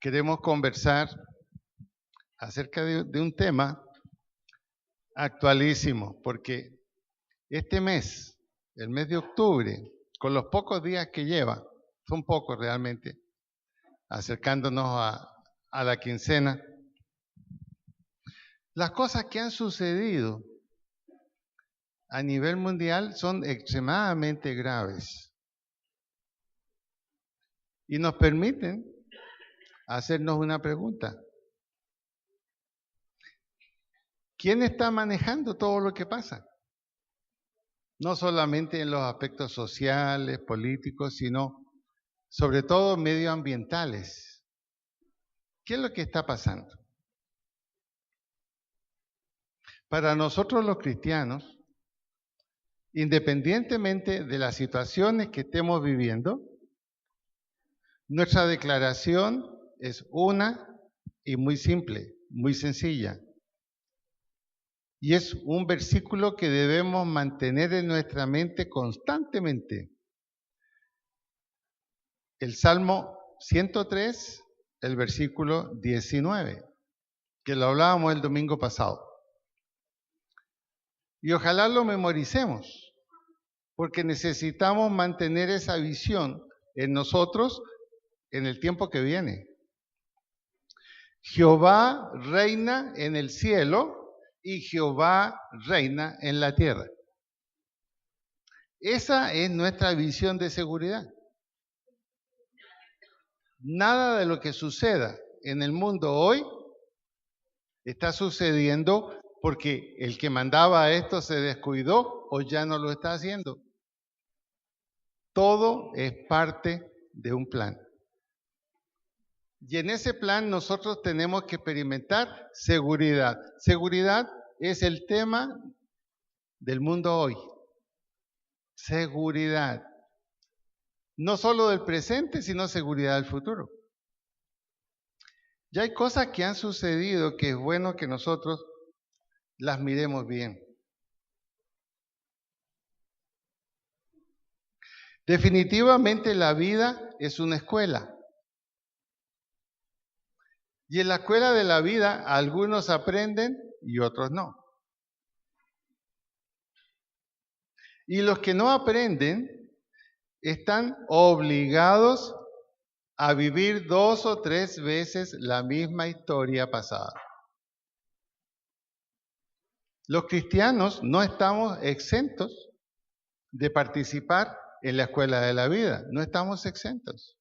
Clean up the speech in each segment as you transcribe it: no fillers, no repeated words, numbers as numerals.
queremos conversar acerca de un tema actualísimo, porque este mes, el mes de octubre, con los pocos días que lleva, son pocos realmente, acercándonos a la quincena, las cosas que han sucedido a nivel mundial son extremadamente graves y nos permiten hacernos una pregunta. ¿Quién está manejando todo lo que pasa? No solamente en los aspectos sociales, políticos, sino sobre todo medioambientales. ¿Qué es lo que está pasando? Para nosotros los cristianos, independientemente de las situaciones que estemos viviendo, nuestra declaración es una y muy simple, muy sencilla. Y es un versículo que debemos mantener en nuestra mente constantemente. El Salmo 103, el versículo 19, que lo hablábamos el domingo pasado. Y ojalá lo memoricemos, porque necesitamos mantener esa visión en nosotros en el tiempo que viene. Jehová reina en el cielo y Jehová reina en la tierra. Esa es nuestra visión de seguridad. Nada de lo que suceda en el mundo hoy está sucediendo porque el que mandaba esto se descuidó o ya no lo está haciendo. Todo es parte de un plan. Y en ese plan nosotros tenemos que experimentar seguridad. Seguridad es el tema del mundo hoy. Seguridad. No solo del presente, sino seguridad del futuro. Ya hay cosas que han sucedido que es bueno que nosotros las miremos bien. Definitivamente la vida es una escuela. Y en la escuela de la vida algunos aprenden y otros no. Y los que no aprenden están obligados a vivir 2 o 3 veces la misma historia pasada. Los cristianos no estamos exentos de participar en la escuela de la vida, no estamos exentos.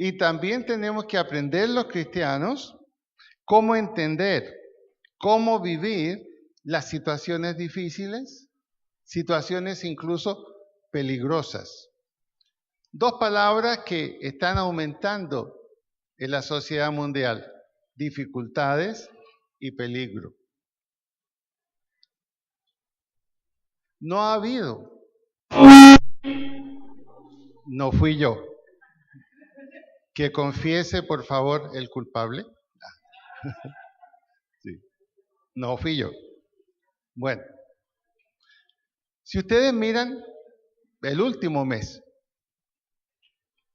Y también tenemos que aprender los cristianos cómo entender, cómo vivir las situaciones difíciles, situaciones incluso peligrosas. 2 palabras que están aumentando en la sociedad mundial: dificultades y peligro. No ha habido, no fui yo, que confiese por favor el culpable. Sí. No fui yo. Bueno, si ustedes miran el último mes,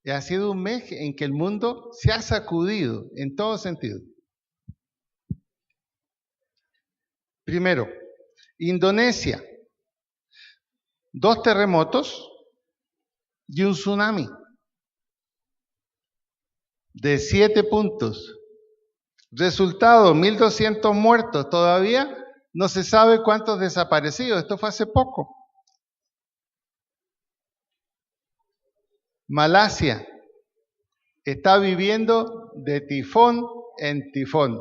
ha sido un mes en que el mundo se ha sacudido en todo sentido. Primero, Indonesia, 2 terremotos y un tsunami de 7 puntos. Resultado, 1.200 muertos. Todavía no se sabe cuántos desaparecidos. Esto fue hace poco. Malasia está viviendo de tifón en tifón.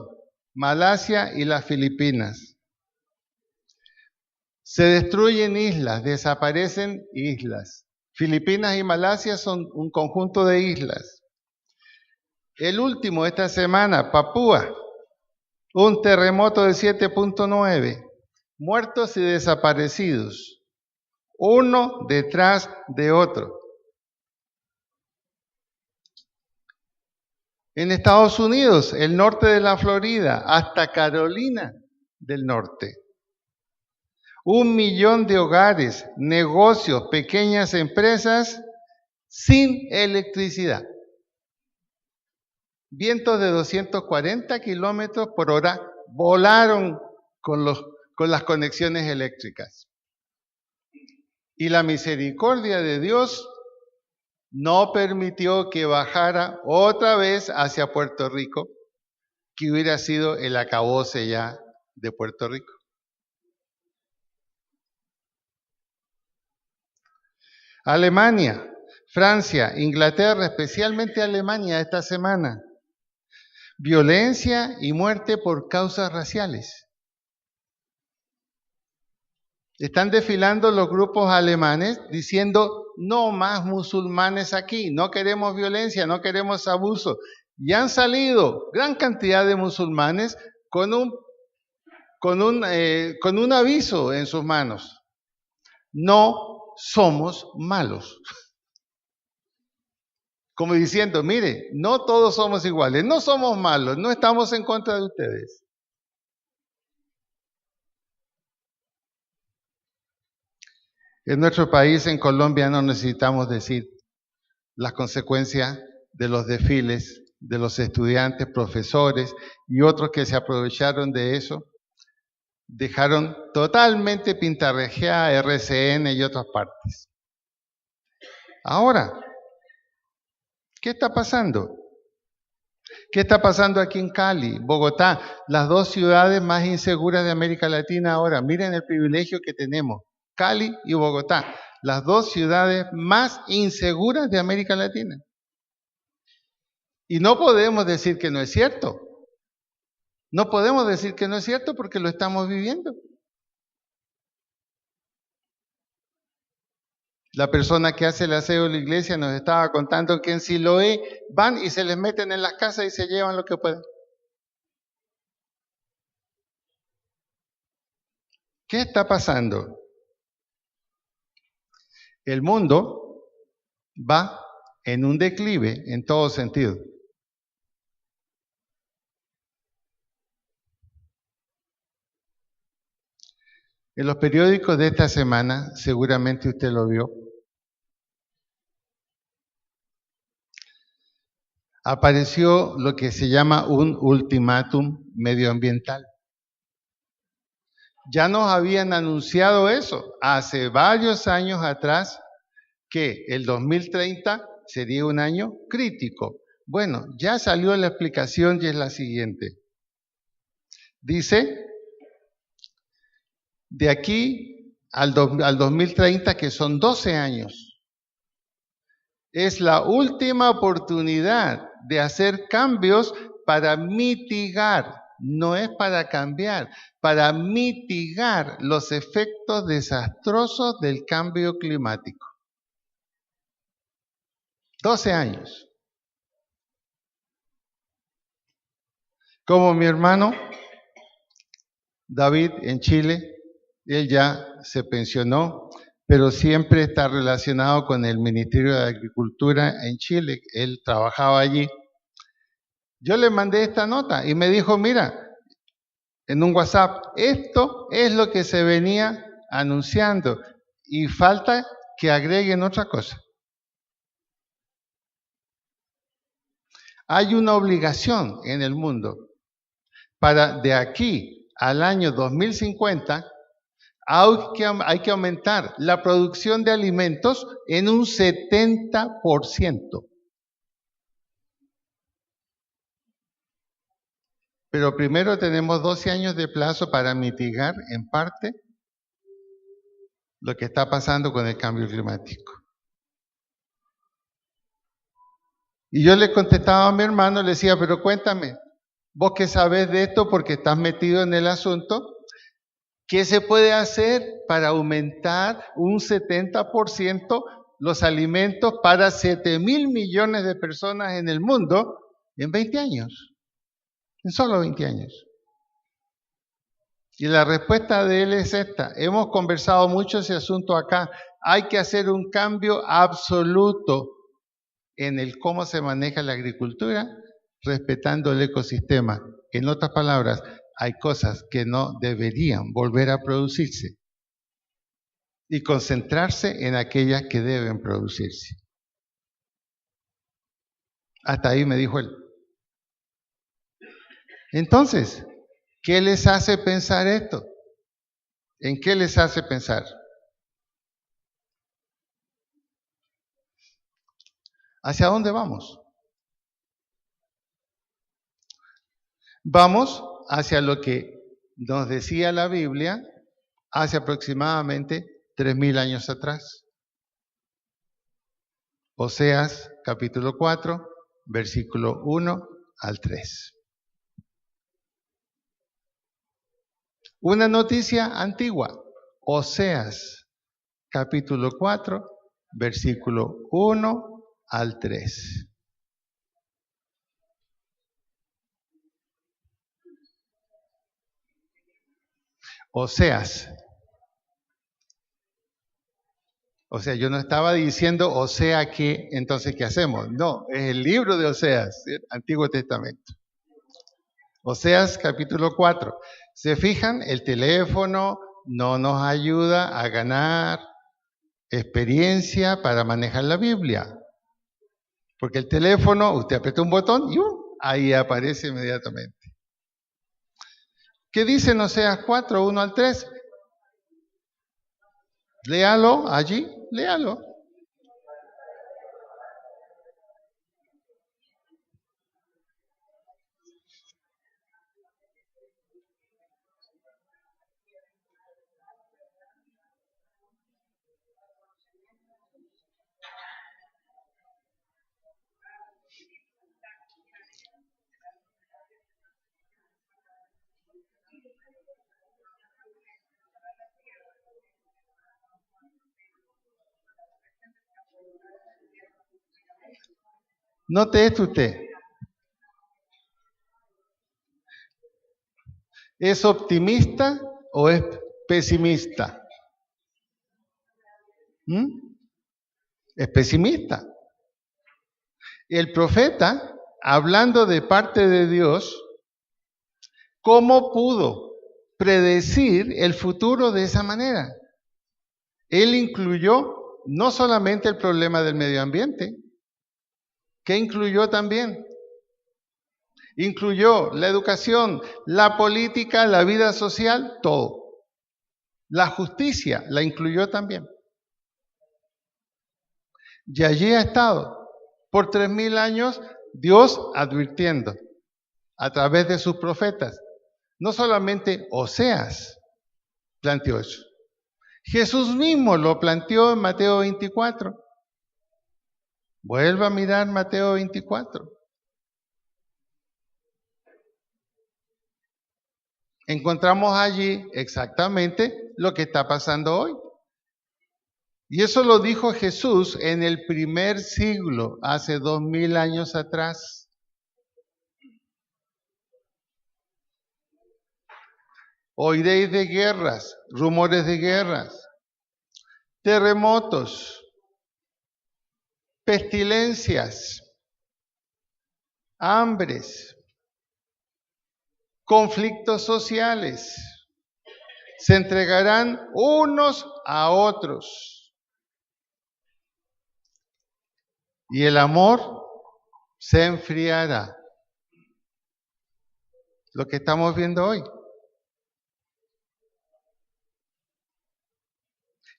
Malasia y las Filipinas. Se destruyen islas, desaparecen islas. Filipinas y Malasia son un conjunto de islas. El último esta semana, Papúa, un terremoto de 7.9, muertos y desaparecidos, uno detrás de otro. En Estados Unidos, el norte de la Florida, hasta Carolina del Norte. 1 millón de hogares, negocios, pequeñas empresas sin electricidad. vientos de 240 kilómetros por hora volaron con las conexiones eléctricas. Y la misericordia de Dios no permitió que bajara otra vez hacia Puerto Rico, que hubiera sido el acabose ya de Puerto Rico. Alemania, Francia, Inglaterra, especialmente Alemania esta semana. Violencia y muerte por causas raciales. Están desfilando los grupos alemanes diciendo no más musulmanes aquí, no queremos violencia, no queremos abuso. Y han salido gran cantidad de musulmanes con un aviso en sus manos. No somos malos. Como diciendo, mire, no todos somos iguales, no somos malos, no estamos en contra de ustedes. En nuestro país, en Colombia, no necesitamos decir las consecuencias de los desfiles de los estudiantes, profesores y otros que se aprovecharon de eso. Dejaron totalmente pintarrajeada RCN y otras partes. Ahora, ¿qué está pasando? ¿Qué está pasando aquí en Cali, Bogotá, las dos ciudades más inseguras de América Latina ahora? Miren el privilegio que tenemos. Cali y Bogotá, las dos ciudades más inseguras de América Latina. Y no podemos decir que no es cierto. No podemos decir que no es cierto porque lo estamos viviendo. La persona que hace el aseo de la iglesia nos estaba contando que en Siloé van y se les meten en las casas y se llevan lo que pueden. ¿Qué está pasando? El mundo va en un declive en todo sentido. En los periódicos de esta semana, seguramente usted lo vio, apareció lo que se llama un ultimátum medioambiental. Ya nos habían anunciado eso hace varios años atrás, que el 2030 sería un año crítico. Bueno, ya salió la explicación y es la siguiente. Dice, de aquí al 2030, que son 12 años, es la última oportunidad de hacer cambios para mitigar, no es para cambiar, para mitigar los efectos desastrosos del cambio climático. 12 años. Como mi hermano David en Chile, él ya se pensionó, pero siempre está relacionado con el Ministerio de Agricultura en Chile. Él trabajaba allí. Yo le mandé esta nota y me dijo, mira, en un WhatsApp, esto es lo que se venía anunciando y falta que agreguen otra cosa. Hay una obligación en el mundo para de aquí al año 2050 hay que aumentar la producción de alimentos en un 70%. Pero primero tenemos 12 años de plazo para mitigar en parte lo que está pasando con el cambio climático. Y yo le contestaba a mi hermano, le decía, pero cuéntame, vos que sabés de esto porque estás metido en el asunto, ¿qué se puede hacer para aumentar un 70% los alimentos para 7.000 millones de personas en el mundo en 20 años? En solo 20 años. Y la respuesta de él es esta. Hemos conversado mucho ese asunto acá. Hay que hacer un cambio absoluto en el cómo se maneja la agricultura, respetando el ecosistema. En otras palabras, hay cosas que no deberían volver a producirse y concentrarse en aquellas que deben producirse. Hasta ahí me dijo él. Entonces, ¿qué les hace pensar esto? ¿En qué les hace pensar? ¿Hacia dónde vamos? Vamos hacia lo que nos decía la Biblia hace aproximadamente 3000 años atrás. Oseas capítulo 4, versículo 1 al 3. Una noticia antigua. Oseas capítulo 4, versículo 1 al 3. Oseas. O sea, yo no estaba diciendo, o sea que, entonces, ¿qué hacemos? No, es el libro de Oseas, el Antiguo Testamento. Oseas capítulo 4. ¿Se fijan? El teléfono no nos ayuda a ganar experiencia para manejar la Biblia. Porque el teléfono, usted aprieta un botón y ahí aparece inmediatamente. ¿Qué dice en Oseas 4, 1 al 3? Léalo allí, léalo. Note esto usted. ¿Es optimista o es pesimista? Es pesimista. El profeta, hablando de parte de Dios, ¿cómo pudo predecir el futuro de esa manera? Él incluyó no solamente el problema del medio ambiente, ¿qué incluyó también? Incluyó la educación, la política, la vida social, todo. La justicia la incluyó también. Y allí ha estado por 3000 años Dios advirtiendo a través de sus profetas. No solamente Oseas planteó eso. Jesús mismo lo planteó en Mateo 24. Vuelva a mirar Mateo 24. Encontramos allí exactamente lo que está pasando hoy. Y eso lo dijo Jesús en el primer siglo, hace 2000 años atrás. Oiréis de guerras, rumores de guerras, terremotos, pestilencias, hambres, conflictos sociales. Se entregarán unos a otros. Y el amor se enfriará. Lo que estamos viendo hoy.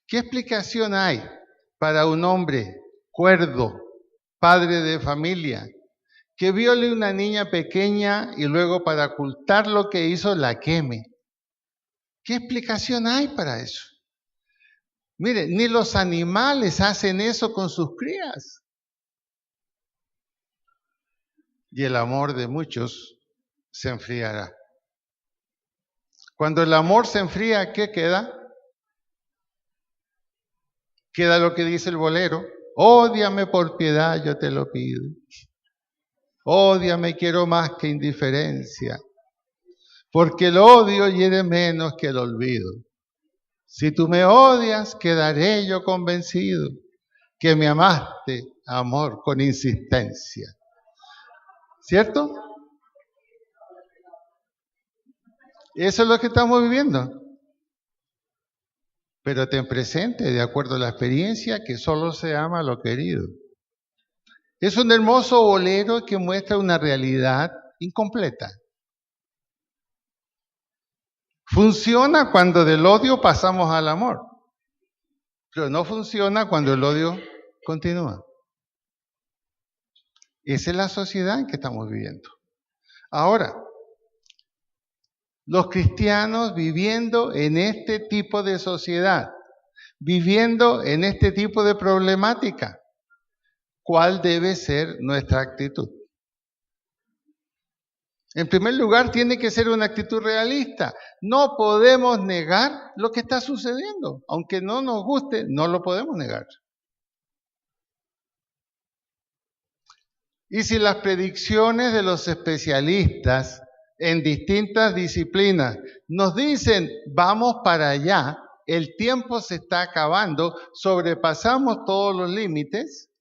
¿Qué explicación hay para un hombre cuerdo, padre de familia, que viole a una niña pequeña y luego para ocultar lo que hizo la queme? ¿Qué explicación hay para eso? Mire, ni los animales hacen eso con sus crías. Y el amor de muchos se enfriará. Cuando el amor se enfría, ¿qué queda? Queda lo que dice el bolero: ódiame por piedad, yo te lo pido. Ódiame, quiero más que indiferencia, porque el odio hiere menos que el olvido. Si tú me odias, quedaré yo convencido que me amaste, amor, con insistencia. ¿Cierto? Eso es lo que estamos viviendo. Pero ten presente, de acuerdo a la experiencia, que solo se ama a lo querido. Es un hermoso bolero que muestra una realidad incompleta. Funciona cuando del odio pasamos al amor, pero no funciona cuando el odio continúa. Esa es la sociedad en que estamos viviendo. Ahora, los cristianos viviendo en este tipo de sociedad, viviendo en este tipo de problemática, ¿cuál debe ser nuestra actitud? En primer lugar, tiene que ser una actitud realista. No podemos negar lo que está sucediendo. Aunque no nos guste, no lo podemos negar. Y si las predicciones de los especialistas en distintas disciplinas nos dicen, vamos para allá, el tiempo se está acabando, sobrepasamos todos los límites,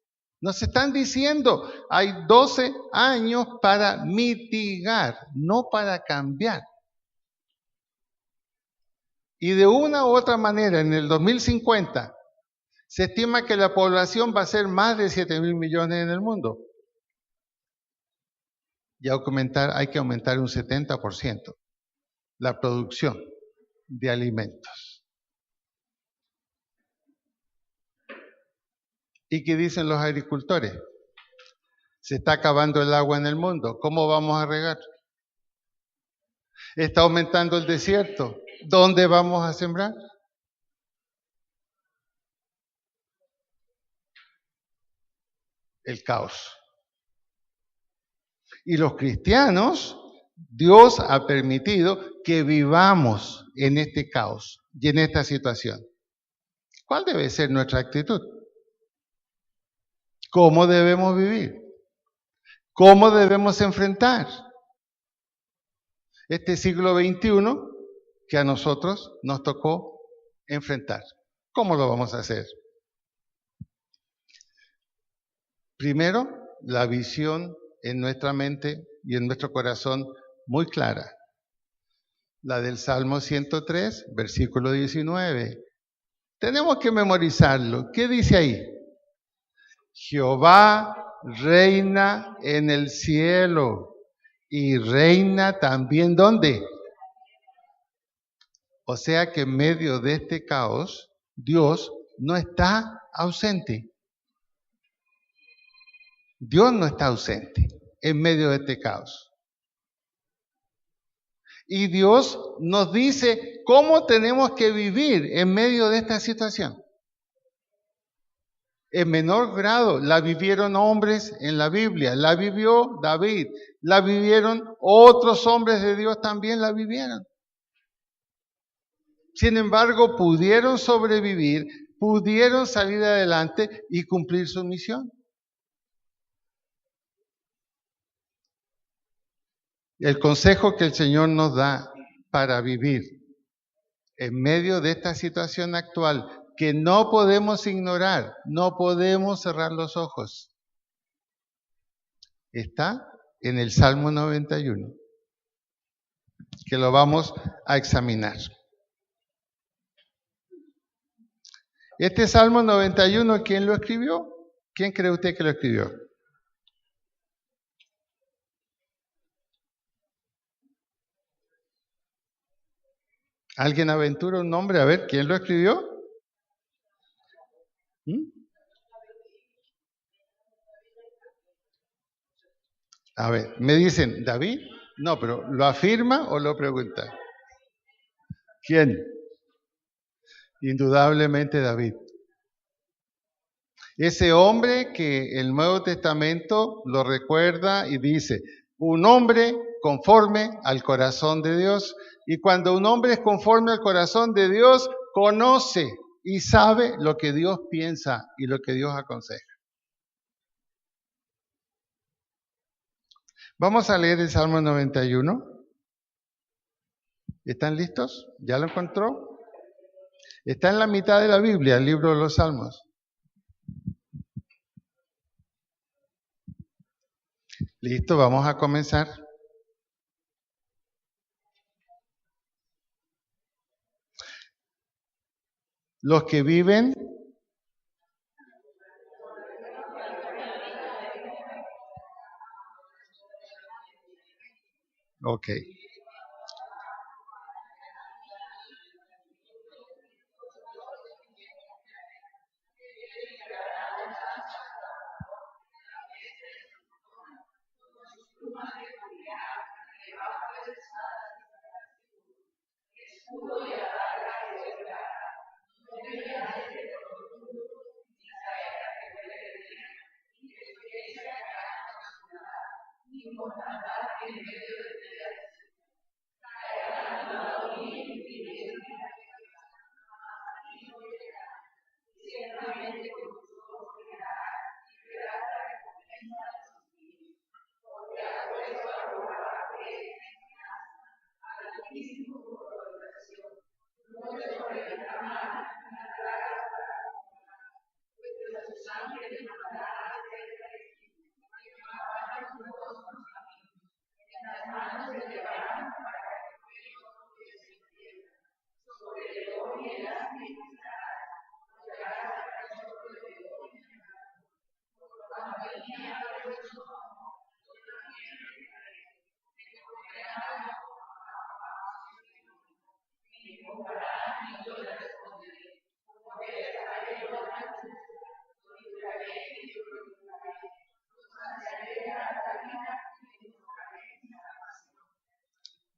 nos están diciendo, hay 12 años para mitigar, no para cambiar. Y de una u otra manera, en el 2050, se estima que la población va a ser más de 7.000 millones en el mundo. Y hay que aumentar un 70% la producción de alimentos. ¿Y qué dicen los agricultores? Se está acabando el agua en el mundo. ¿Cómo vamos a regar? Está aumentando el desierto. ¿Dónde vamos a sembrar? El caos. Y los cristianos, Dios ha permitido que vivamos en este caos y en esta situación. ¿Cuál debe ser nuestra actitud? ¿Cómo debemos vivir? ¿Cómo debemos enfrentar este siglo XXI que a nosotros nos tocó enfrentar? ¿Cómo lo vamos a hacer? Primero, la visión en nuestra mente y en nuestro corazón muy clara. La del Salmo 103, versículo 19. Tenemos que memorizarlo. ¿Qué dice ahí? Jehová reina en el cielo y reina también ¿dónde? O sea que en medio de este caos, Dios no está ausente. Dios no está ausente en medio de este caos. Y Dios nos dice cómo tenemos que vivir en medio de esta situación. En menor grado la vivieron hombres en la Biblia, la vivió David, la vivieron otros hombres de Dios también la vivieron. Sin embargo, pudieron sobrevivir, pudieron salir adelante y cumplir su misión. El consejo que el Señor nos da para vivir en medio de esta situación actual que no podemos ignorar, no podemos cerrar los ojos, está en el Salmo 91, que lo vamos a examinar. Este Salmo 91, ¿quién lo escribió? ¿Quién cree usted que lo escribió? ¿Alguien aventura un nombre? A ver, ¿quién lo escribió? A ver, me dicen, ¿David? No, pero ¿lo afirma o lo pregunta? ¿Quién? Indudablemente David. Ese hombre que el Nuevo Testamento lo recuerda y dice, un hombre conforme al corazón de Dios. Y cuando un hombre es conforme al corazón de Dios, conoce y sabe lo que Dios piensa y lo que Dios aconseja. Vamos a leer el Salmo 91. ¿Están listos? ¿Ya lo encontró? Está en la mitad de la Biblia, el libro de los Salmos. Listo, vamos a comenzar. Los que viven ok.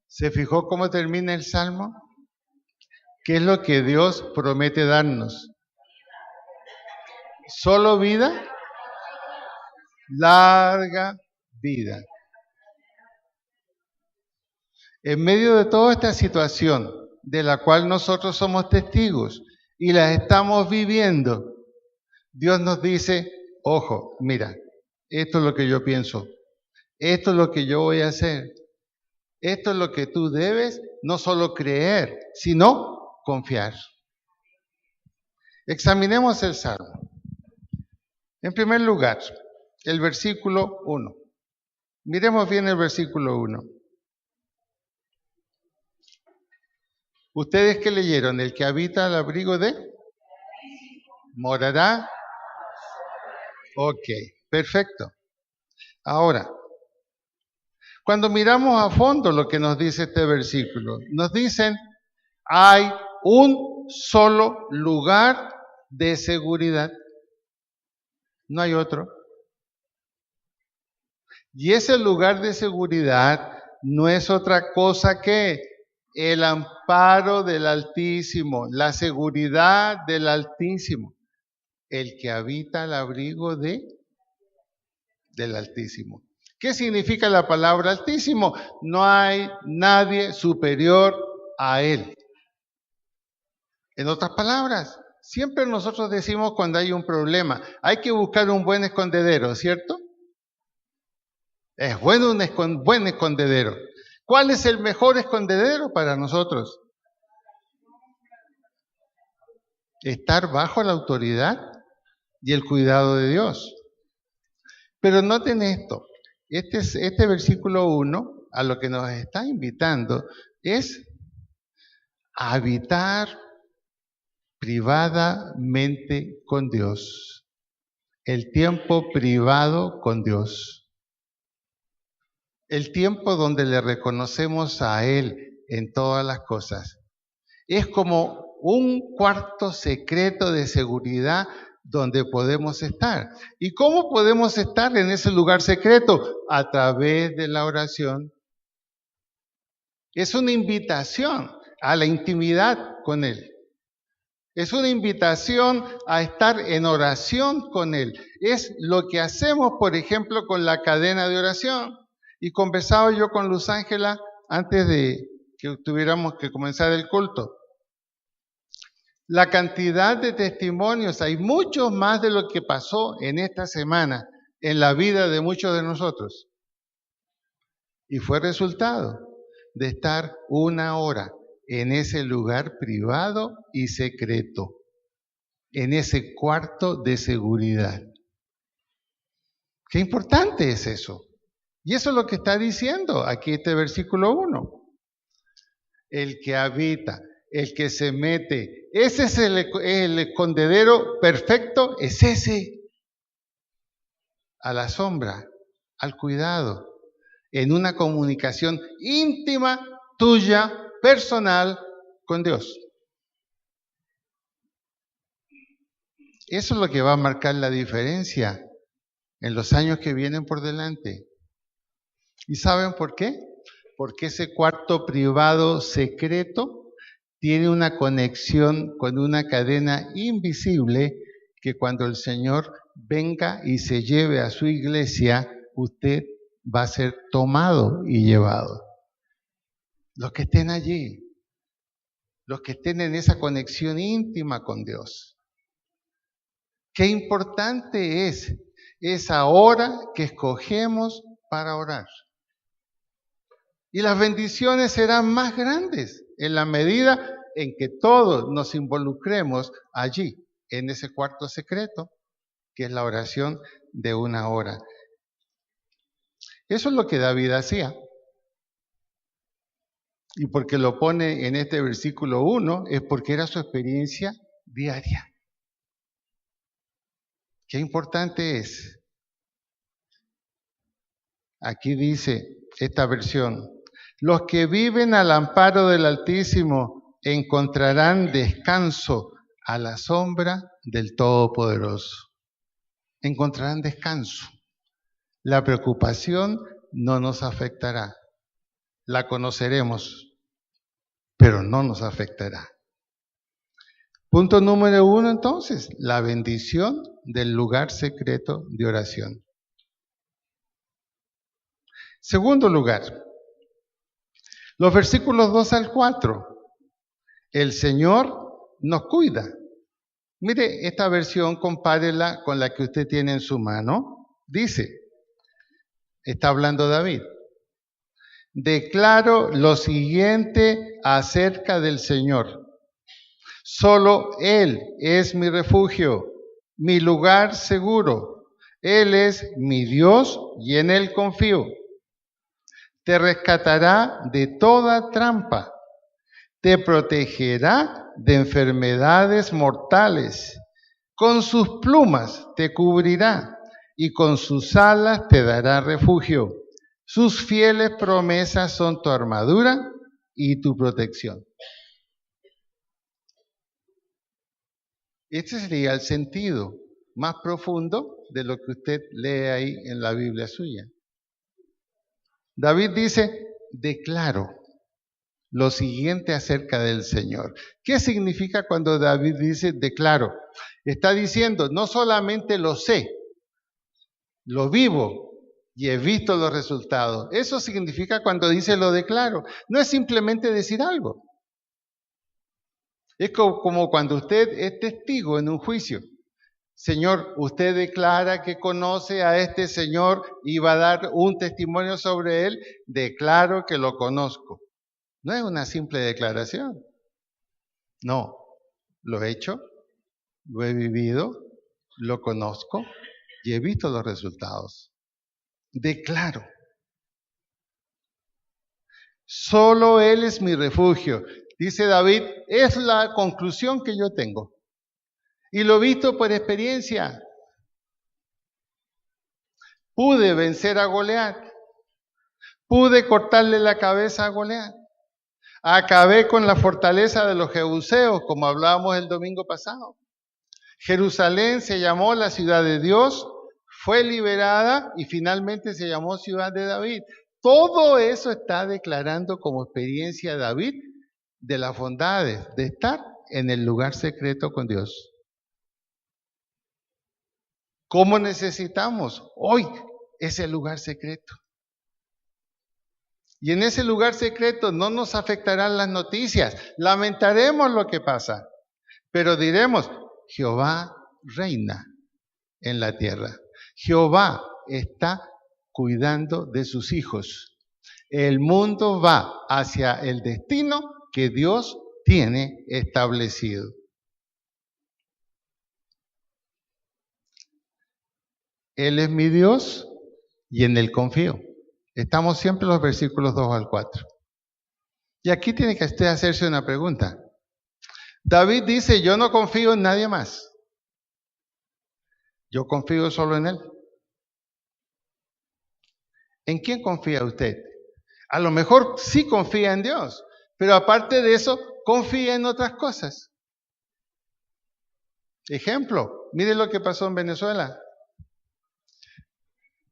¿Se fijó cómo termina el Salmo? ¿Qué es lo que Dios promete darnos? ¿Solo vida? Larga vida. En medio de toda esta situación de la cual nosotros somos testigos y la estamos viviendo, Dios nos dice, ojo, mira, esto es lo que yo pienso, esto es lo que yo voy a hacer, esto es lo que tú debes no solo creer, sino confiar. Examinemos el Salmo. En primer lugar, el versículo 1. Miremos bien el versículo 1. ¿Ustedes qué leyeron? El que habita al abrigo de morará. Ok, perfecto. Ahora, cuando miramos a fondo lo que nos dice este versículo, nos dicen, hay un solo lugar de seguridad. No hay otro. Y ese lugar de seguridad no es otra cosa que el amparo del Altísimo, la seguridad del Altísimo, el que habita al abrigo del Altísimo. ¿Qué significa la palabra Altísimo? No hay nadie superior a Él. En otras palabras, siempre nosotros decimos cuando hay un problema, hay que buscar un buen escondedero, ¿cierto? Es bueno un buen escondedero. ¿Cuál es el mejor escondedero para nosotros? Estar bajo la autoridad y el cuidado de Dios. Pero noten esto, este versículo 1 a lo que nos está invitando es a habitar privadamente con Dios. El tiempo privado con Dios. El tiempo donde le reconocemos a Él en todas las cosas. Es como un cuarto secreto de seguridad donde podemos estar. ¿Y cómo podemos estar en ese lugar secreto? A través de la oración. Es una invitación a la intimidad con Él. Es una invitación a estar en oración con Él. Es lo que hacemos, por ejemplo, con la cadena de oración. Y conversaba yo con Luz Ángela antes de que tuviéramos que comenzar el culto. La cantidad de testimonios, hay muchos más de lo que pasó en esta semana en la vida de muchos de nosotros. Y fue resultado de estar una hora en ese lugar privado y secreto, en ese cuarto de seguridad. Qué importante es eso. Y eso es lo que está diciendo aquí este versículo 1. El que habita, el que se mete, ese es el escondedero perfecto, es ese. A la sombra, al cuidado, en una comunicación íntima, tuya, personal, con Dios. Eso es lo que va a marcar la diferencia en los años que vienen por delante. ¿Y saben por qué? Porque ese cuarto privado secreto tiene una conexión con una cadena invisible que cuando el Señor venga y se lleve a su iglesia, usted va a ser tomado y llevado. Los que estén allí, los que estén en esa conexión íntima con Dios. Qué importante es esa hora que escogemos para orar. Y las bendiciones serán más grandes en la medida en que todos nos involucremos allí, en ese cuarto secreto, que es la oración de 1 hora. Eso es lo que David hacía. Y porque lo pone en este versículo 1, es porque era su experiencia diaria. Qué importante es. Aquí dice esta versión: los que viven al amparo del Altísimo encontrarán descanso a la sombra del Todopoderoso. Encontrarán descanso. La preocupación no nos afectará. La conoceremos, pero no nos afectará. Punto número 1, entonces, la bendición del lugar secreto de oración. Segundo lugar, los versículos 2 al 4. El Señor nos cuida. Mire, esta versión, compárela con la que usted tiene en su mano. Dice, está hablando David: declaro lo siguiente acerca del Señor. Solo Él es mi refugio, mi lugar seguro. Él es mi Dios y en Él confío. Te rescatará de toda trampa. Te protegerá de enfermedades mortales. Con sus plumas te cubrirá y con sus alas te dará refugio. Sus fieles promesas son tu armadura y tu protección. Este sería el sentido más profundo de lo que usted lee ahí en la Biblia suya. David dice, declaro lo siguiente acerca del Señor. ¿Qué significa cuando David dice declaro? Está diciendo, no solamente lo sé, lo vivo y he visto los resultados. Eso significa cuando dice lo declaro. No es simplemente decir algo. Es como cuando usted es testigo en un juicio. Señor, usted declara que conoce a este señor y va a dar un testimonio sobre él. Declaro que lo conozco. No es una simple declaración. No, lo he hecho, lo he vivido, lo conozco y he visto los resultados. Declaro. Solo Él es mi refugio. Dice David, es la conclusión que yo tengo. Y lo he visto por experiencia. Pude vencer a Goliat. Pude cortarle la cabeza a Goliat. Acabé con la fortaleza de los jebuseos, como hablábamos el domingo pasado. Jerusalén se llamó la ciudad de Dios, fue liberada y finalmente se llamó ciudad de David. Todo eso está declarando como experiencia David de las bondades de estar en el lugar secreto con Dios. ¿Cómo necesitamos hoy ese lugar secreto? Y en ese lugar secreto no nos afectarán las noticias, lamentaremos lo que pasa, pero diremos, Jehová reina en la tierra. Jehová está cuidando de sus hijos. El mundo va hacia el destino que Dios tiene establecido. Él es mi Dios y en Él confío. Estamos siempre en los versículos 2 al 4. Y aquí tiene que usted hacerse una pregunta. David dice, yo no confío en nadie más. Yo confío solo en Él. ¿En quién confía usted? A lo mejor sí confía en Dios, pero aparte de eso, confía en otras cosas. Ejemplo, mire lo que pasó en Venezuela.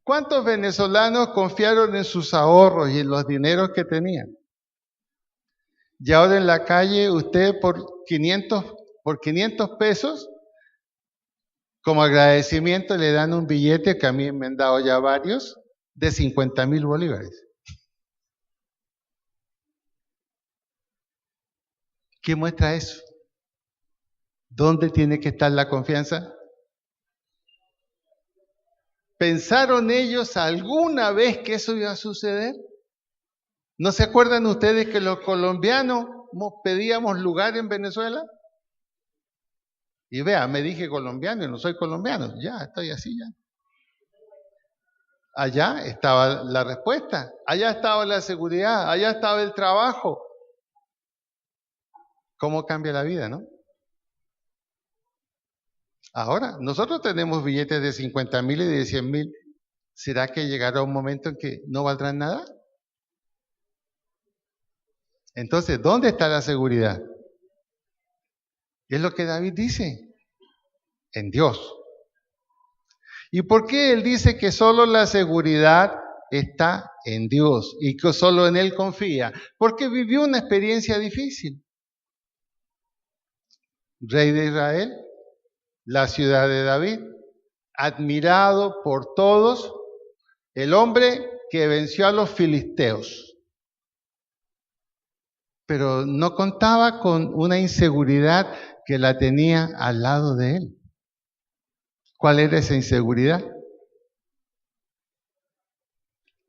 ¿Cuántos venezolanos confiaron en sus ahorros y en los dineros que tenían? Y ahora en la calle usted por 500 pesos, como agradecimiento le dan un billete, que a mí me han dado ya varios, de 50,000 bolívares. ¿Qué muestra eso? ¿Dónde tiene que estar la confianza? ¿Pensaron ellos alguna vez que eso iba a suceder? ¿No se acuerdan ustedes que los colombianos pedíamos lugar en Venezuela? Y vea, me dije colombiano y no soy colombiano. Ya, estoy así ya. Allá estaba la respuesta, allá estaba la seguridad, allá estaba el trabajo. ¿Cómo cambia la vida, no? Ahora, nosotros tenemos billetes de 50,000 y de 100,000. ¿Será que llegará un momento en que no valdrán nada? Entonces, ¿dónde está la seguridad? Es lo que David dice, en Dios. ¿Y por qué él dice que solo la seguridad está en Dios y que solo en Él confía? Porque vivió una experiencia difícil. Rey de Israel, la ciudad de David, admirado por todos, el hombre que venció a los filisteos. Pero no contaba con una inseguridad que la tenía al lado de él. ¿Cuál era esa inseguridad?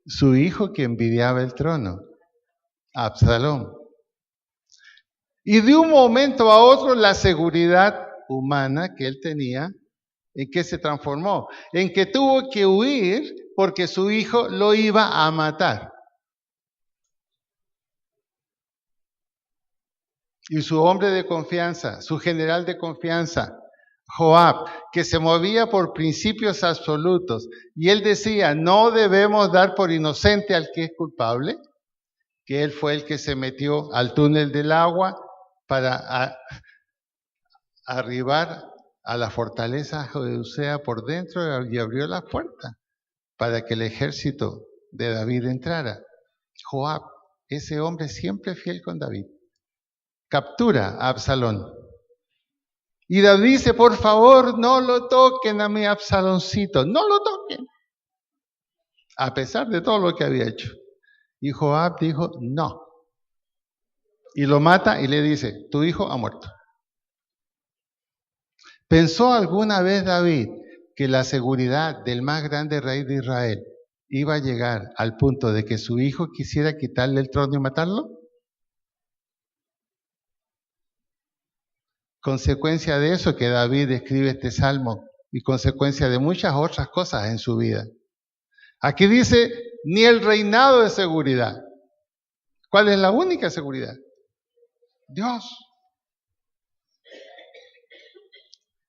Su hijo que envidiaba el trono, Absalón. Y de un momento a otro la seguridad humana que él tenía, ¿en qué se transformó? En que tuvo que huir porque su hijo lo iba a matar. Y su hombre de confianza, su general de confianza, Joab, que se movía por principios absolutos, y él decía, no debemos dar por inocente al que es culpable, que él fue el que se metió al túnel del agua para arribar a la fortaleza judea por dentro y abrió la puerta para que el ejército de David entrara. Joab, ese hombre siempre fiel con David, captura a Absalón. Y David dice, por favor, no lo toquen a mi Absaloncito, no lo toquen. A pesar de todo lo que había hecho. Y Joab dijo, no. Y lo mata y le dice, tu hijo ha muerto. ¿Pensó alguna vez David que la seguridad del más grande rey de Israel iba a llegar al punto de que su hijo quisiera quitarle el trono y matarlo? Consecuencia de eso que David escribe este salmo y consecuencia de muchas otras cosas en su vida. Aquí dice, ni el reinado de seguridad. ¿Cuál es la única seguridad? Dios.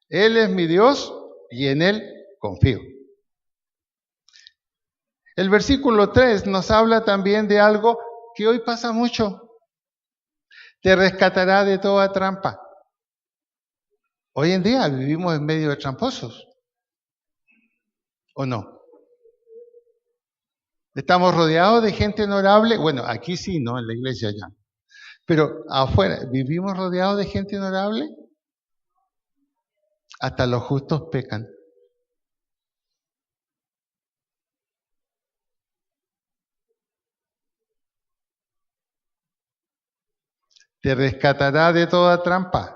Él es mi Dios y en Él confío. El versículo 3 nos habla también de algo que hoy pasa mucho. Te rescatará de toda trampa. Hoy en día vivimos en medio de tramposos, ¿o no? Estamos rodeados de gente honorable, bueno, aquí sí, ¿no? En la iglesia ya. Pero afuera, ¿vivimos rodeados de gente honorable? Hasta los justos pecan. Te rescatará de toda trampa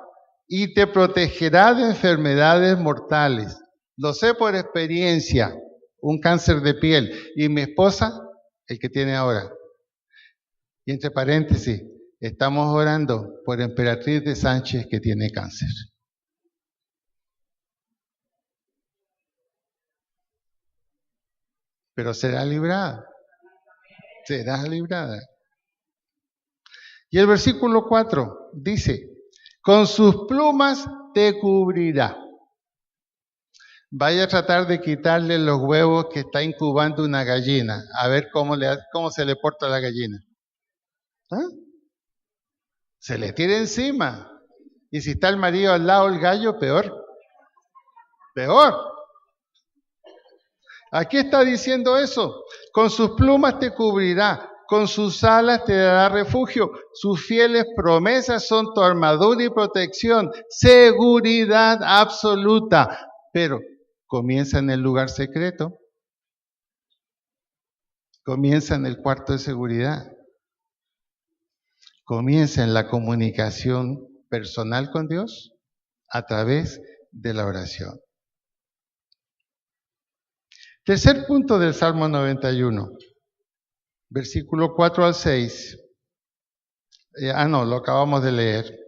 y te protegerá de enfermedades mortales. Lo sé por experiencia, un cáncer de piel. Y mi esposa, el que tiene ahora. Y entre paréntesis, estamos orando por Emperatriz de Sánchez que tiene cáncer. Pero será librada. Será librada. Y el versículo 4 dice, con sus plumas te cubrirá. Vaya a tratar de quitarle los huevos que está incubando una gallina, a ver cómo se le porta a la gallina. ¿Ah? Se le tira encima. Y si está el marido al lado, el gallo, peor. Peor. Aquí está diciendo eso. Con sus plumas te cubrirá. con sus alas te dará refugio, sus fieles promesas son tu armadura y protección, seguridad absoluta. Pero comienza en el lugar secreto, comienza en el cuarto de seguridad, comienza en la comunicación personal con Dios a través de la oración. Tercer punto del Salmo 91, versículo 4 al 6. Lo acabamos de leer.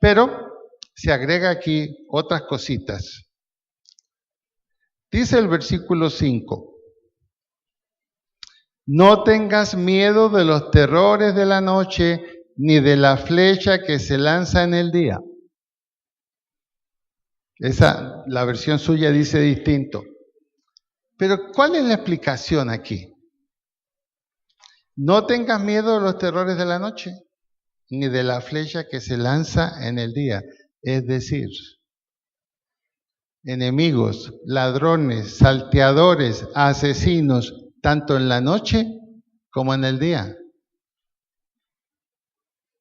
Pero se agrega aquí otras cositas. Dice el versículo 5. No tengas miedo de los terrores de la noche, ni de la flecha que se lanza en el día. La versión suya dice distinto. Pero ¿cuál es la explicación aquí? No tengas miedo de los terrores de la noche, ni de la flecha que se lanza en el día. Es decir, enemigos, ladrones, salteadores, asesinos, tanto en la noche como en el día.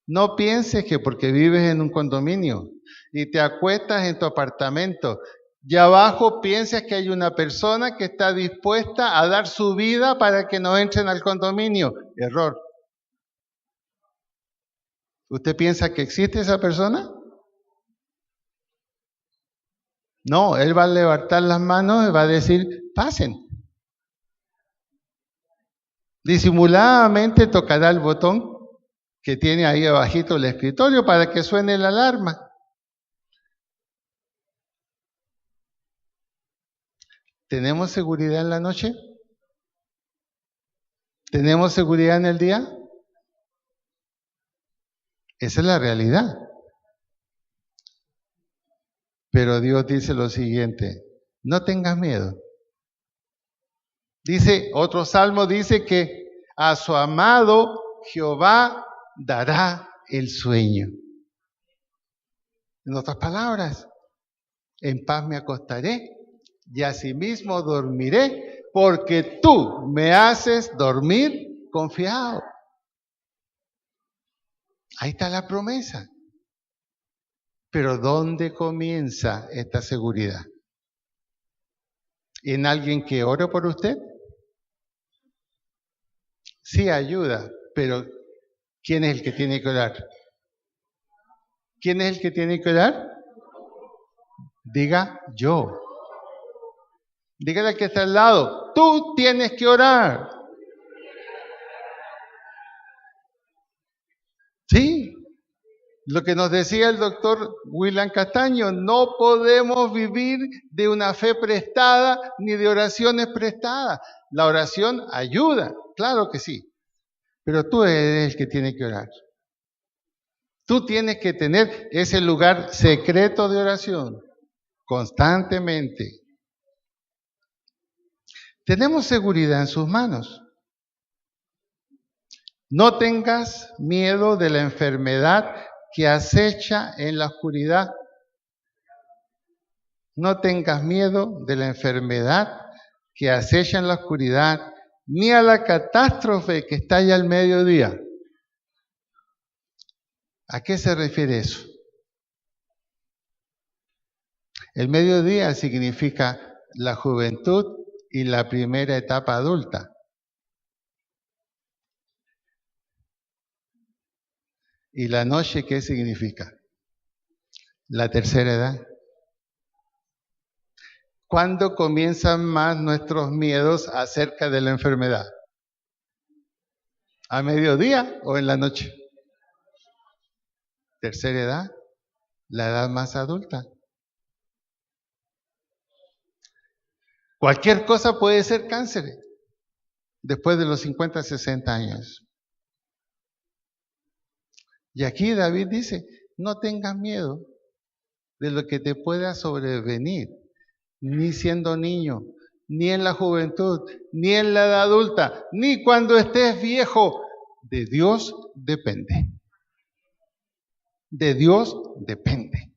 No pienses que porque vives en un condominio y te acuestas en tu apartamento, y abajo piensas que hay una persona que está dispuesta a dar su vida para que no entren al condominio. Error. ¿Usted piensa que existe esa persona? No, él va a levantar las manos y va a decir, pasen. Disimuladamente tocará el botón que tiene ahí abajito el escritorio para que suene la alarma. ¿Tenemos seguridad en la noche? ¿Tenemos seguridad en el día? Esa es la realidad. Pero Dios dice lo siguiente, no tengas miedo. Dice, otro salmo dice que a su amado Jehová dará el sueño. En otras palabras, en paz me acostaré y asimismo dormiré, porque tú me haces dormir confiado. Ahí está la promesa. Pero ¿dónde comienza esta seguridad? ¿En alguien que ore por usted? Sí, ayuda, pero ¿quién es el que tiene que orar? ¿Quién es el que tiene que orar? Diga yo. Dígale al que está al lado, tú tienes que orar. Sí, lo que nos decía el doctor William Castaño, no podemos vivir de una fe prestada ni de oraciones prestadas. La oración ayuda, claro que sí, pero tú eres el que tiene que orar. Tú tienes que tener ese lugar secreto de oración constantemente. Tenemos seguridad en sus manos. No tengas miedo de la enfermedad que acecha en la oscuridad. No tengas miedo de la enfermedad que acecha en la oscuridad, ni a la catástrofe que estalla al mediodía. ¿A qué se refiere eso? El mediodía significa la juventud y la primera etapa adulta. ¿Y la noche qué significa? La tercera edad. ¿Cuándo comienzan más nuestros miedos acerca de la enfermedad? ¿A mediodía o en la noche? Tercera edad, la edad más adulta. Cualquier cosa puede ser cáncer después de los 50, 60 años. Y aquí David dice, no tengas miedo de lo que te pueda sobrevenir, ni siendo niño, ni en la juventud, ni en la edad adulta, ni cuando estés viejo. De Dios depende. De Dios depende.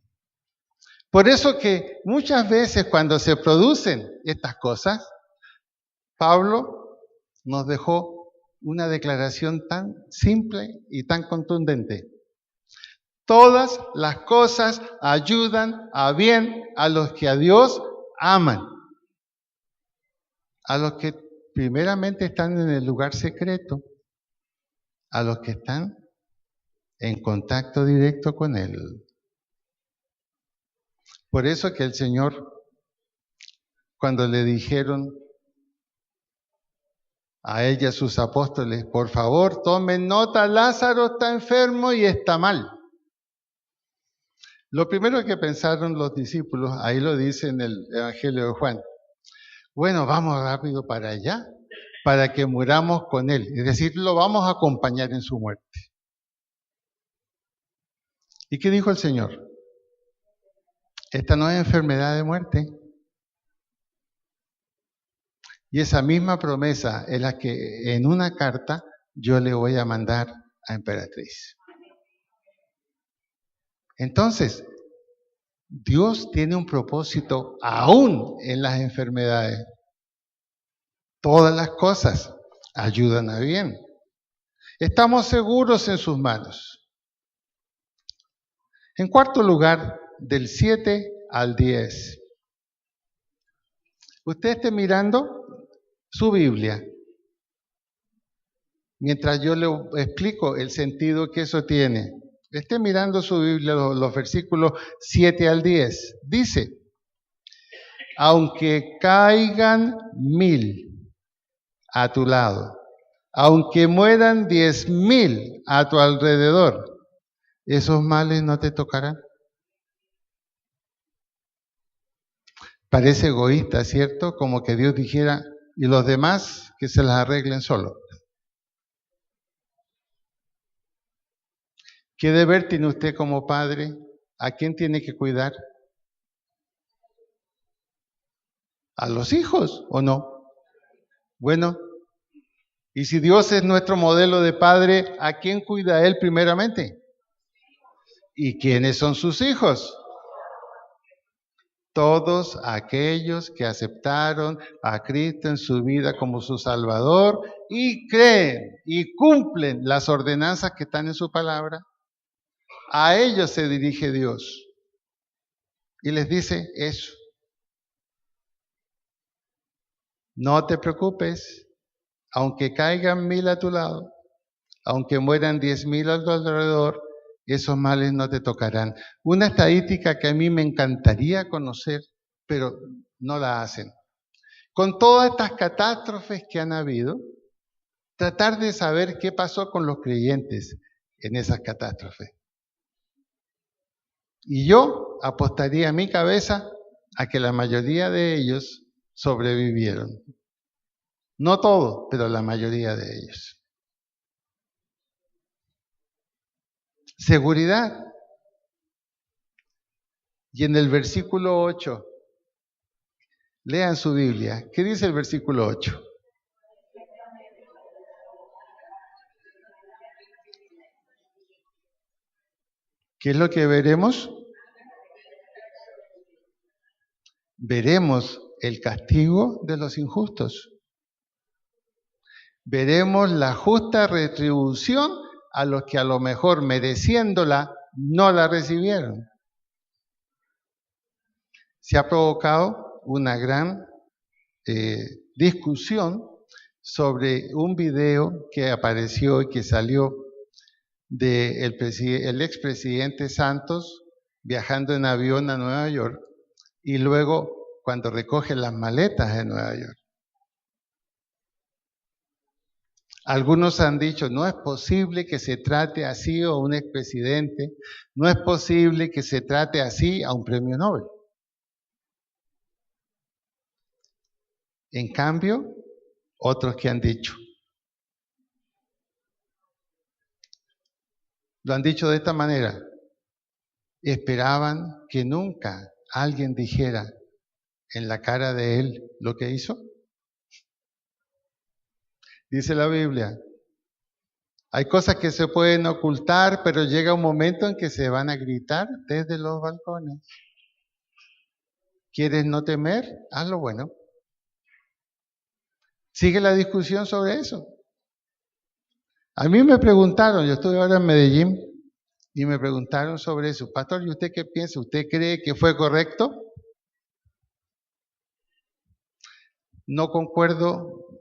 Por eso que muchas veces cuando se producen estas cosas, Pablo nos dejó una declaración tan simple y tan contundente. Todas las cosas ayudan a bien a los que a Dios aman, a los que primeramente están en el lugar secreto, a los que están en contacto directo con Él. Por eso que el Señor, cuando le dijeron a ella, sus apóstoles, por favor, tomen nota, Lázaro está enfermo y está mal. Lo primero que pensaron los discípulos, ahí lo dice en el Evangelio de Juan, bueno, vamos rápido para allá, para que muramos con Él. Es decir, lo vamos a acompañar en su muerte. ¿Y qué dijo el Señor? Esta no es enfermedad de muerte. Y esa misma promesa es la que en una carta yo le voy a mandar a Emperatriz. Entonces, Dios tiene un propósito aún en las enfermedades. Todas las cosas ayudan a bien. Estamos seguros en sus manos. En cuarto lugar, del 7 al 10. Usted esté mirando su Biblia, mientras yo le explico el sentido que eso tiene. Esté mirando su Biblia, los versículos 7 al 10. Dice, aunque caigan 1000 a tu lado, aunque mueran 10,000 a tu alrededor, esos males no te tocarán. Parece egoísta, ¿cierto? Como que Dios dijera, y los demás que se las arreglen solo. ¿Qué deber tiene usted como padre? ¿A quién tiene que cuidar? ¿A los hijos o no? Bueno, y si Dios es nuestro modelo de padre, ¿a quién cuida Él primeramente? ¿Y quiénes son sus hijos? Todos aquellos que aceptaron a Cristo en su vida como su Salvador y creen y cumplen las ordenanzas que están en su palabra. A ellos se dirige Dios y les dice eso. No te preocupes, aunque caigan 1000 a tu lado, aunque mueran 10,000 a tu alrededor, esos males no te tocarán. Una estadística que a mí me encantaría conocer, pero no la hacen. Con todas estas catástrofes que han habido, tratar de saber qué pasó con los creyentes en esas catástrofes. Y yo apostaría mi cabeza a que la mayoría de ellos sobrevivieron. No todos, pero la mayoría de ellos. Seguridad. Y en el versículo 8, lean su Biblia. ¿Qué dice el versículo 8? ¿Qué es lo que veremos? Veremos el castigo de los injustos. Veremos la justa retribución a los que a lo mejor mereciéndola no la recibieron. Se ha provocado una gran discusión sobre un video que apareció y que salió del expresidente Santos viajando en avión a Nueva York y luego cuando recoge las maletas en Nueva York. Algunos han dicho, no es posible que se trate así a un expresidente, no es posible que se trate así a un premio Nobel. En cambio, otros que han dicho, lo han dicho de esta manera, esperaban que nunca alguien dijera en la cara de él lo que hizo. Dice la Biblia, hay cosas que se pueden ocultar, pero llega un momento en que se van a gritar desde los balcones. ¿Quieres no temer? Haz lo bueno. Sigue la discusión sobre eso. A mí me preguntaron, yo estuve ahora en Medellín, y me preguntaron sobre eso. Pastor, ¿y usted qué piensa? ¿Usted cree que fue correcto? No concuerdo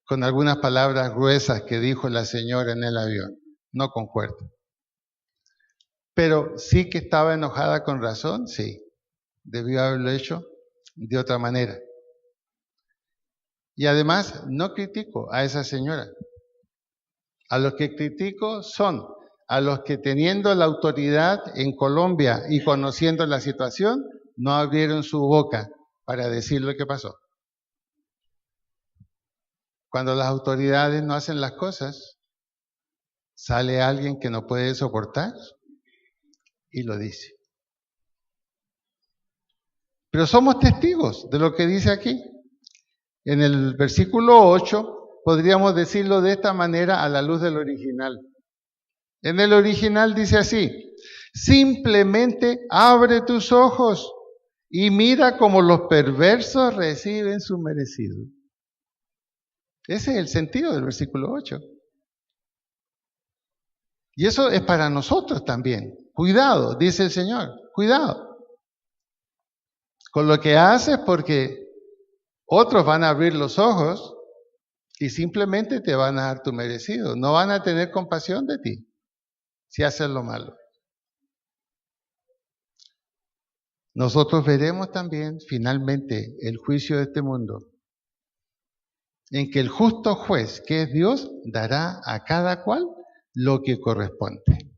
con algunas palabras gruesas que dijo la señora en el avión. No concuerdo. Pero sí que estaba enojada con razón, sí. Debió haberlo hecho de otra manera. Y además, no critico a esa señora. A los que critico son a los que teniendo la autoridad en Colombia y conociendo la situación, no abrieron su boca para decir lo que pasó. Cuando las autoridades no hacen las cosas, sale alguien que no puede soportar y lo dice. Pero somos testigos de lo que dice aquí. En el versículo 8 podríamos decirlo de esta manera a la luz del original. En el original dice así: simplemente abre tus ojos y mira cómo los perversos reciben su merecido. Ese es el sentido del versículo 8. Y eso es para nosotros también. Cuidado, dice el Señor, cuidado con lo que haces, porque otros van a abrir los ojos y simplemente te van a dar tu merecido. No van a tener compasión de ti si haces lo malo. Nosotros veremos también finalmente el juicio de este mundo, en que el justo juez, que es Dios, dará a cada cual lo que corresponde.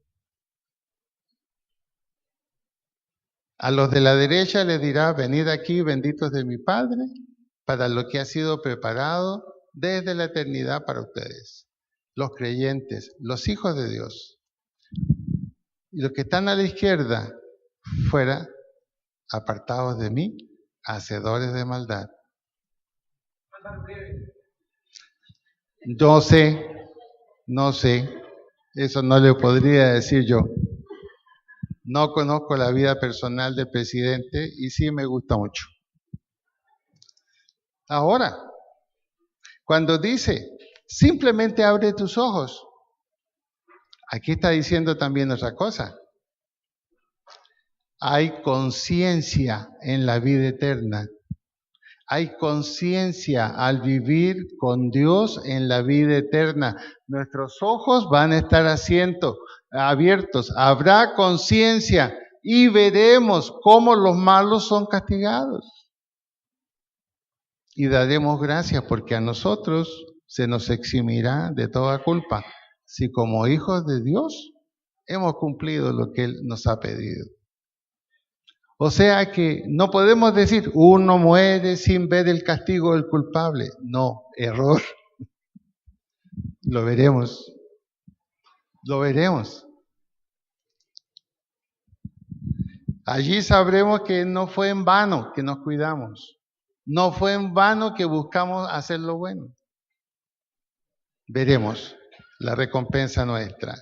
A los de la derecha les dirá: venid aquí, benditos de mi Padre, para lo que ha sido preparado desde la eternidad para ustedes, los creyentes, los hijos de Dios. Y los que están a la izquierda, fuera, apartados de mí, hacedores de maldad. No sé, eso no le podría decir yo. No conozco la vida personal del presidente y sí me gusta mucho. Ahora, cuando dice, simplemente abre tus ojos, aquí está diciendo también otra cosa. Hay conciencia en la vida eterna. Hay conciencia al vivir con Dios en la vida eterna. Nuestros ojos van a estar abiertos. Habrá conciencia y veremos cómo los malos son castigados. Y daremos gracias porque a nosotros se nos eximirá de toda culpa si como hijos de Dios hemos cumplido lo que Él nos ha pedido. O sea que no podemos decir, uno muere sin ver el castigo del culpable. No, error. Lo veremos. Lo veremos. Allí sabremos que no fue en vano que nos cuidamos. No fue en vano que buscamos hacer lo bueno. Veremos la recompensa nuestra.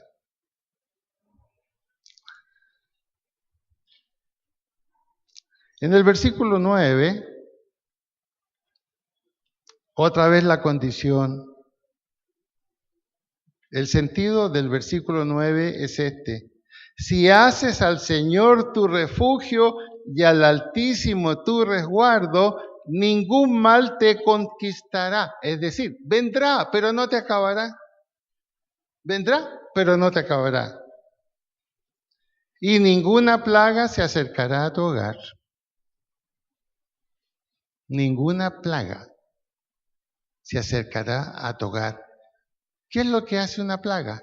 En el versículo 9, otra vez la condición. El sentido del versículo 9 es este: si haces al Señor tu refugio y al Altísimo tu resguardo, ningún mal te conquistará. Es decir, vendrá, pero no te acabará. Vendrá, pero no te acabará. Y ninguna plaga se acercará a tu hogar. Ninguna plaga se acercará a tu hogar. ¿Qué es lo que hace una plaga?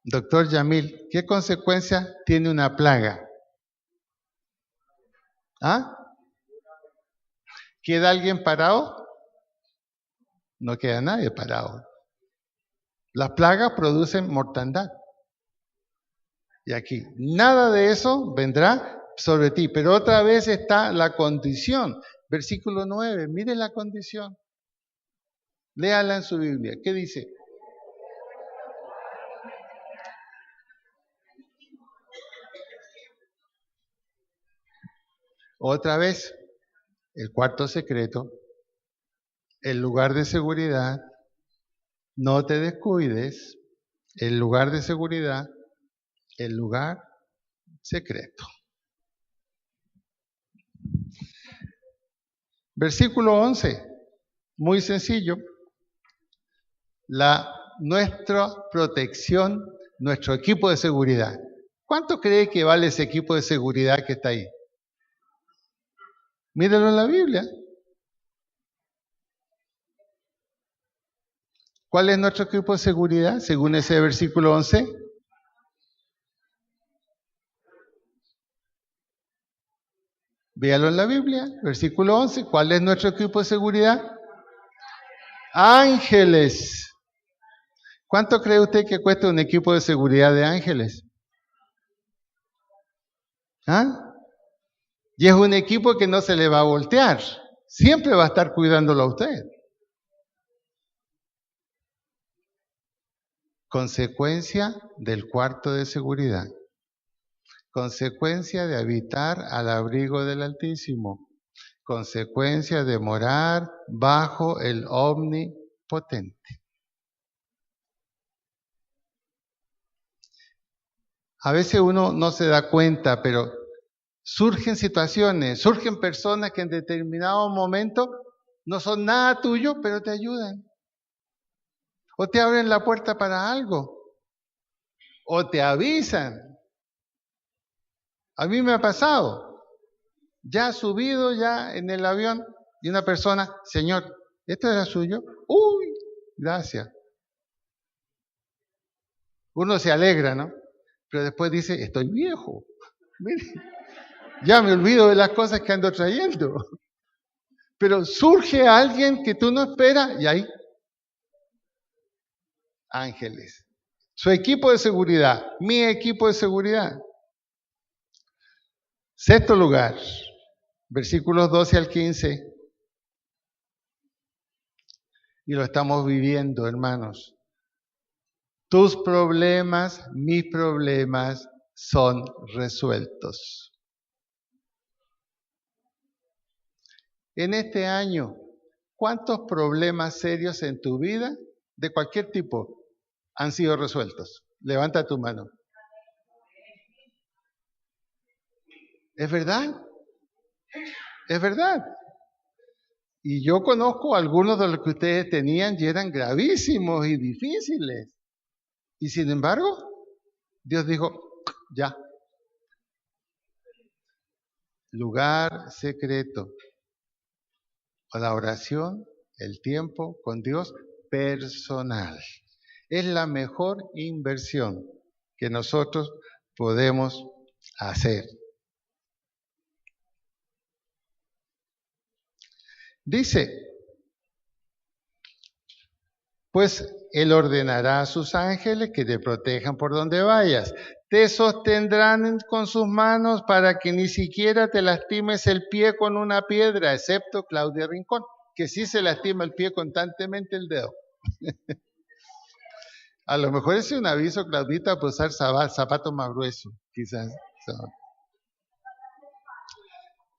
Doctor Yamil, ¿qué consecuencia tiene una plaga? ¿Ah? ¿Queda alguien parado? No queda nadie parado. Las plagas producen mortandad. Y aquí, nada de eso vendrá sobre ti. Pero otra vez está la condición. Versículo 9, mire la condición. Léala en su Biblia. ¿Qué dice? Otra vez, el cuarto secreto, el lugar de seguridad, No te descuides, el lugar de seguridad, el lugar secreto. Versículo 11, muy sencillo. Nuestra protección, nuestro equipo de seguridad. ¿Cuánto cree que vale ese equipo de seguridad que está ahí? Mírenlo en la Biblia. ¿Cuál es nuestro equipo de seguridad según ese versículo 11? Véalo en la Biblia, versículo 11. ¿Cuál es nuestro equipo de seguridad? Ángeles. ¿Cuánto cree usted que cuesta un equipo de seguridad de ángeles? ¿Ah? Y es un equipo que no se le va a voltear. Siempre va a estar cuidándolo a usted. Consecuencia del cuarto de seguridad. Consecuencia de habitar al abrigo del Altísimo. Consecuencia de morar bajo el Omnipotente. A veces uno no se da cuenta, pero surgen situaciones, surgen personas que en determinado momento no son nada tuyo, pero te ayudan. O te abren la puerta para algo. O te avisan. A mí me ha pasado. Ya subido ya en el avión y una persona, señor, ¿esto era suyo? Uy, gracias. Uno se alegra, ¿no? Pero después dice, estoy viejo. Mire, ya me olvido de las cosas que ando trayendo. Pero surge alguien que tú no esperas y ahí, ángeles. Su equipo de seguridad, mi equipo de seguridad. Sexto lugar, versículos 12 al 15. Y lo estamos viviendo, hermanos. Tus problemas, mis problemas son resueltos. En este año, ¿cuántos problemas serios en tu vida, de cualquier tipo, han sido resueltos? Levanta tu mano. ¿Es verdad? Es verdad. Y yo conozco algunos de los que ustedes tenían y eran gravísimos y difíciles. Y sin embargo, Dios dijo, ya. Lugar secreto. La oración, el tiempo con Dios personal. Es la mejor inversión que nosotros podemos hacer. Dice, pues Él ordenará a sus ángeles que te protejan por donde vayas. Te sostendrán con sus manos para que ni siquiera te lastimes el pie con una piedra, excepto Claudia Rincón, que sí se lastima el pie constantemente el dedo. A lo mejor es un aviso, Claudita, para usar zapatos más gruesos, quizás.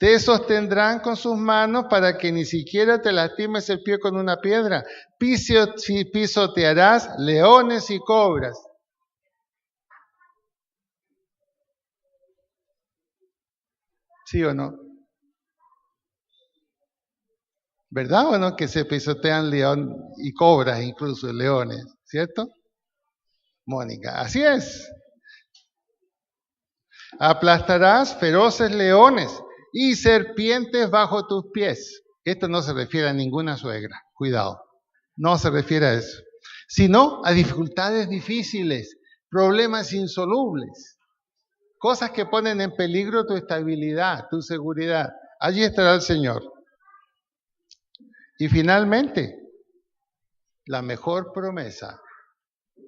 Te sostendrán con sus manos para que ni siquiera te lastimes el pie con una piedra. Pisotearás leones y cobras. ¿Sí o no? ¿Verdad o no? Que se pisotean león y cobras, incluso leones, ¿cierto? Mónica, así es. Aplastarás feroces leones y serpientes bajo tus pies. Esto no se refiere a ninguna suegra, cuidado, no se refiere a eso, sino a dificultades difíciles, problemas insolubles, cosas que ponen en peligro tu estabilidad, tu seguridad. Allí estará el Señor. Y finalmente, la mejor promesa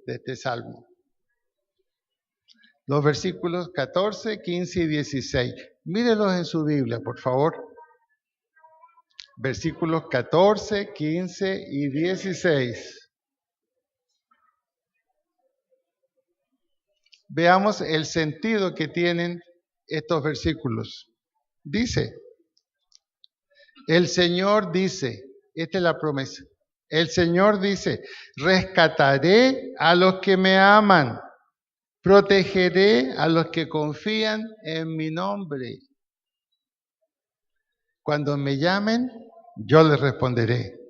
de este salmo. Los versículos 14, 15 y 16. Mírenlos en su Biblia, por favor. Versículos 14, 15 y 16. Veamos el sentido que tienen estos versículos. Dice, el Señor dice, esta es la promesa, El Señor dice, rescataré a los que me aman, protegeré a los que confían en mi nombre. Cuando me llamen, yo les responderé.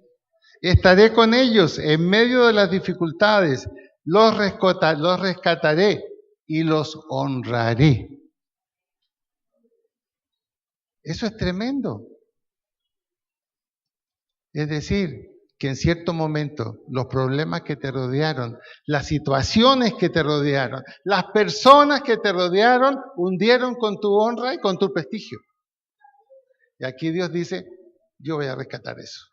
Estaré con ellos en medio de las dificultades, los rescataré y los honraré. Eso es tremendo. Es decir, que en cierto momento los problemas que te rodearon, las situaciones que te rodearon, las personas que te rodearon, hundieron con tu honra y con tu prestigio. Y aquí Dios dice, yo voy a rescatar eso.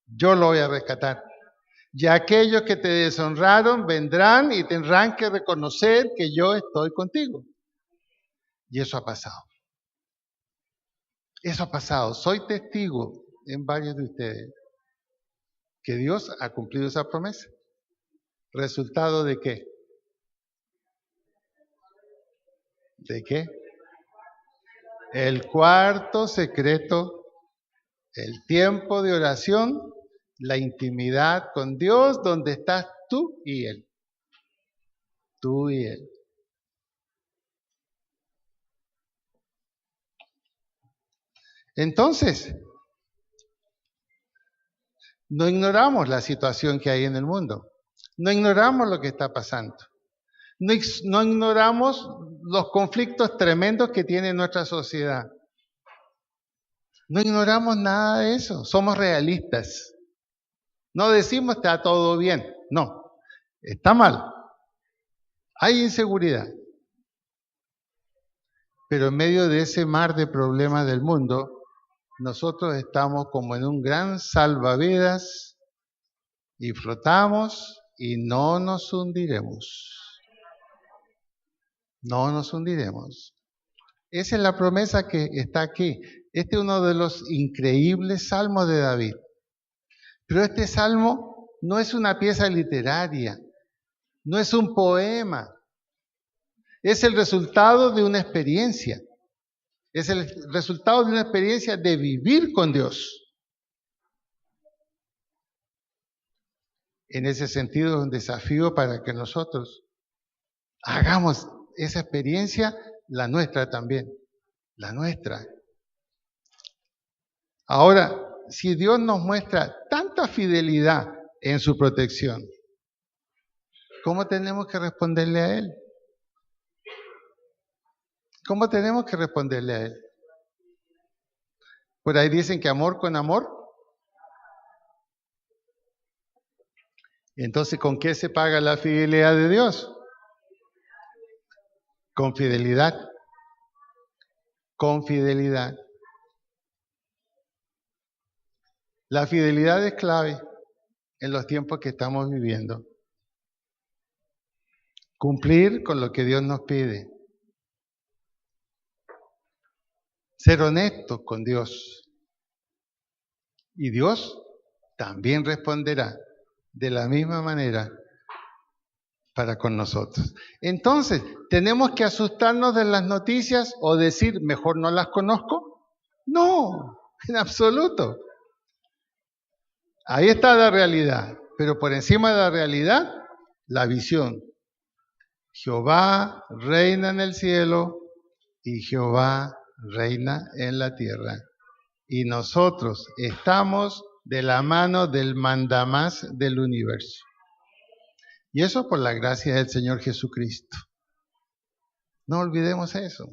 Yo lo voy a rescatar. Y aquellos que te deshonraron vendrán y tendrán que reconocer que yo estoy contigo. Y eso ha pasado. Eso ha pasado. Soy testigo en varios de ustedes que Dios ha cumplido esa promesa. ¿Resultado de qué? ¿De qué? El cuarto secreto, el tiempo de oración, la intimidad con Dios, donde estás tú y Él. Tú y Él. Entonces, no ignoramos la situación que hay en el mundo. No ignoramos lo que está pasando. No ignoramos los conflictos tremendos que tiene nuestra sociedad. No ignoramos nada de eso. Somos realistas. No decimos está todo bien. No, está mal. Hay inseguridad. Pero en medio de ese mar de problemas del mundo, nosotros estamos como en un gran salvavidas y flotamos y no nos hundiremos. No nos hundiremos. Esa es la promesa que está aquí. Este es uno de los increíbles salmos de David. Pero este salmo no es una pieza literaria, no es un poema. Es el resultado de una experiencia. Es el resultado de una experiencia de vivir con Dios. En ese sentido es un desafío para que nosotros hagamos esa experiencia, la nuestra también, la nuestra. Ahora, si Dios nos muestra tanta fidelidad en su protección, ¿cómo tenemos que responderle a Él? ¿Cómo tenemos que responderle a Él? Por ahí dicen que amor con amor. Entonces, ¿con qué se paga la fidelidad de Dios? Con fidelidad. Con fidelidad. La fidelidad es clave en los tiempos que estamos viviendo. Cumplir con lo que Dios nos pide. Ser honestos con Dios. Y Dios también responderá de la misma manera para con nosotros. Entonces, ¿tenemos que asustarnos de las noticias o decir, mejor no las conozco? No, en absoluto. Ahí está la realidad, pero por encima de la realidad, la visión. Jehová reina en el cielo y Jehová reina en la tierra. Y nosotros estamos de la mano del mandamás del universo. Y eso por la gracia del Señor Jesucristo. No olvidemos eso.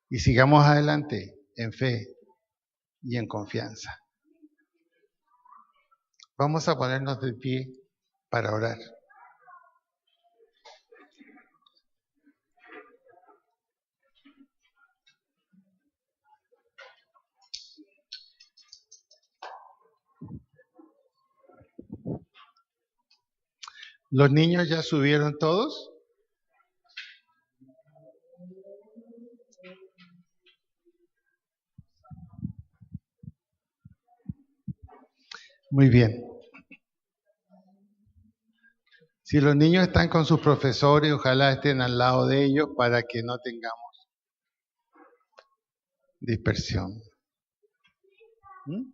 Y sigamos adelante en fe y en confianza. Vamos a ponernos de pie para orar. ¿Los niños ya subieron todos? Muy bien. Si los niños están con sus profesores, ojalá estén al lado de ellos para que no tengamos dispersión. ¿Mm?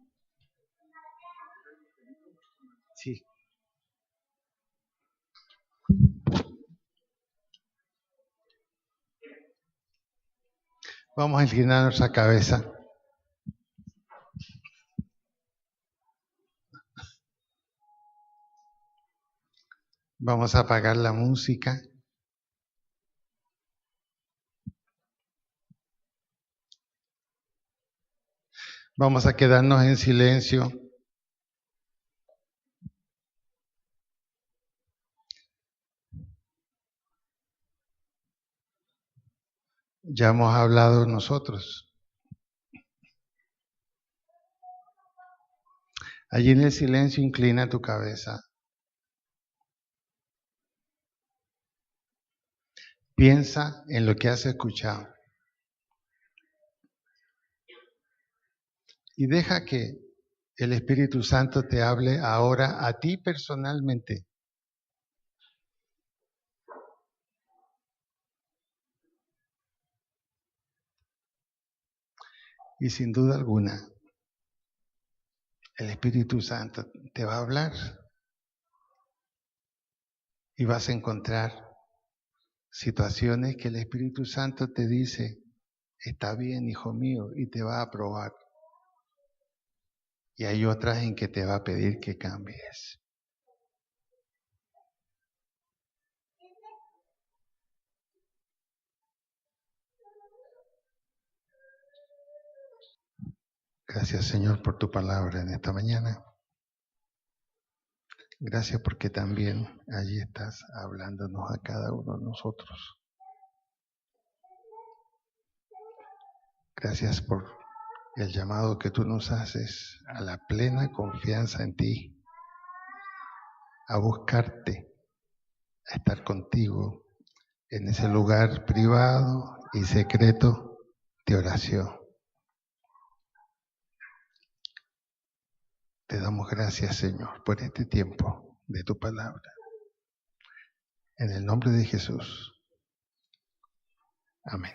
Vamos a inclinar nuestra cabeza. Vamos a apagar la música. Vamos a quedarnos en silencio. Ya hemos hablado nosotros. Allí en el silencio inclina tu cabeza. Piensa en lo que has escuchado. Y deja que el Espíritu Santo te hable ahora a ti personalmente. Y sin duda alguna, el Espíritu Santo te va a hablar. Y vas a encontrar situaciones que el Espíritu Santo te dice, está bien, hijo mío, y te va a aprobar. Y hay otras en que te va a pedir que cambies. Gracias, Señor, por tu palabra en esta mañana. Gracias porque también allí estás hablándonos a cada uno de nosotros. Gracias por el llamado que tú nos haces a la plena confianza en ti, a buscarte, a estar contigo en ese lugar privado y secreto de oración. Te damos gracias, Señor, por este tiempo de tu palabra. En el nombre de Jesús. Amén.